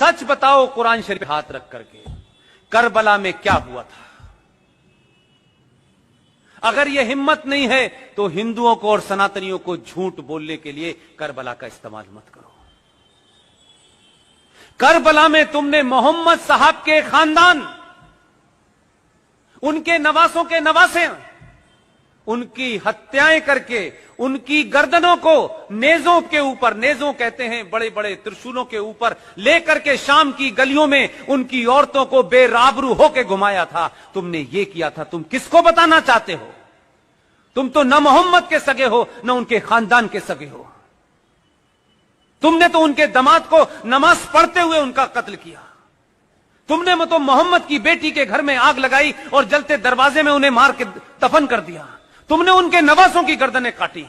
सच बताओ कुरान शरीफ हाथ रख करके, करबला में क्या हुआ था? अगर यह हिम्मत नहीं है तो हिंदुओं को और सनातनियों को झूठ बोलने के लिए करबला का इस्तेमाल मत करो। करबला में तुमने मोहम्मद साहब के खानदान, उनके नवासों के नवासे, उनकी हत्याएं करके उनकी गर्दनों को नेजों के ऊपर, नेजों कहते हैं बड़े बड़े त्रिशूलों के ऊपर लेकर के शाम की गलियों में उनकी औरतों को बेराबरू होके घुमाया था। तुमने ये किया था। तुम किसको बताना चाहते हो? तुम तो न मोहम्मद के सगे हो न उनके खानदान के सगे हो। तुमने तो उनके दामाद को नमाज पढ़ते हुए उनका कत्ल किया। तुमने तो मोहम्मद की बेटी के घर में आग लगाई और जलते दरवाजे में उन्हें मार के दफन कर दिया। तुमने उनके नवासों की गर्दनें काटी।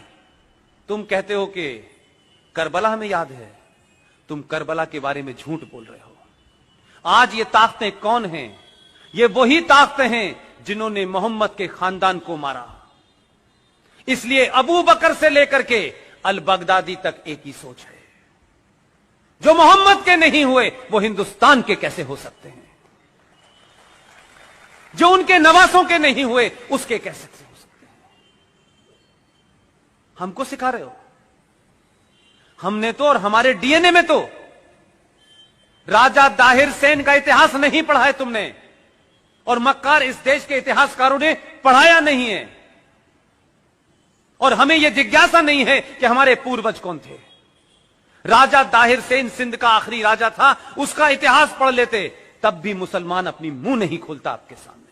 तुम कहते हो कि करबला हमें याद है। तुम करबला के बारे में झूठ बोल रहे हो। आज ये ताकतें कौन हैं? ये वही ताकतें हैं जिन्होंने मोहम्मद के खानदान को मारा। इसलिए अबू बकर से लेकर के अल बगदादी तक एक ही सोच है, जो मोहम्मद के नहीं हुए वो हिंदुस्तान के कैसे हो सकते हैं? जो उनके नवासों के नहीं हुए उसके कैसे हो सकते हैं? हमको सिखा रहे हो? हमने तो और हमारे डीएनए में तो राजा दाहिर सेन का इतिहास नहीं पढ़ा है तुमने, और मक्कार इस देश के इतिहासकारों ने पढ़ाया नहीं है, और हमें यह जिज्ञासा नहीं है कि हमारे पूर्वज कौन थे। राजा दाहिर सेन सिंध का आखिरी राजा था, उसका इतिहास पढ़ लेते, तब भी मुसलमान अपनी मुंह नहीं खोलता आपके सामने।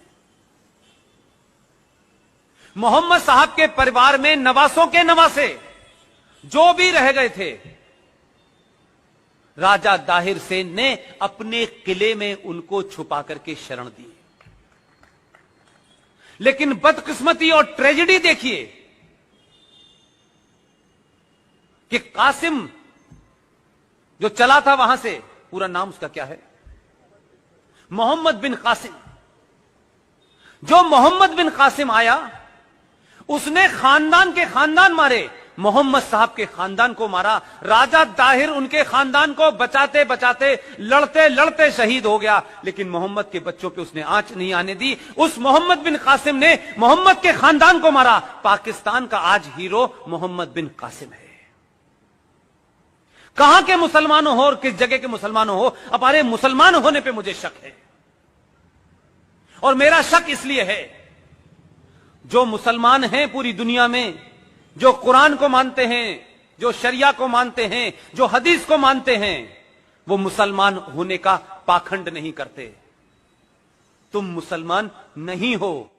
मोहम्मद साहब के परिवार में नवासों के नवासे जो भी रह गए थे, राजा दाहिर सेन ने अपने किले में उनको छुपा करके शरण दी। लेकिन बदकिस्मती और ट्रेजेडी देखिए कि कासिम जो चला था वहां से, पूरा नाम उसका क्या है? मोहम्मद बिन कासिम। जो मोहम्मद बिन कासिम आया, उसने खानदान के खानदान मारे, मोहम्मद साहब के खानदान को मारा। राजा दाहिर उनके खानदान को बचाते बचाते, लड़ते लड़ते शहीद हो गया, लेकिन मोहम्मद के बच्चों पे उसने आंच नहीं आने दी। उस मोहम्मद बिन कासिम ने मोहम्मद के खानदान को मारा। पाकिस्तान का आज हीरो मोहम्मद बिन कासिम है। कहां के मुसलमानों हो और किस जगह के मुसलमानों हो, हमारे मुसलमान होने पे मुझे शक है। और मेरा शक इसलिए है, जो मुसलमान हैं पूरी दुनिया में, जो कुरान को मानते हैं, जो शरिया को मानते हैं, जो हदीस को मानते हैं, वो मुसलमान होने का पाखंड नहीं करते। तुम मुसलमान नहीं हो।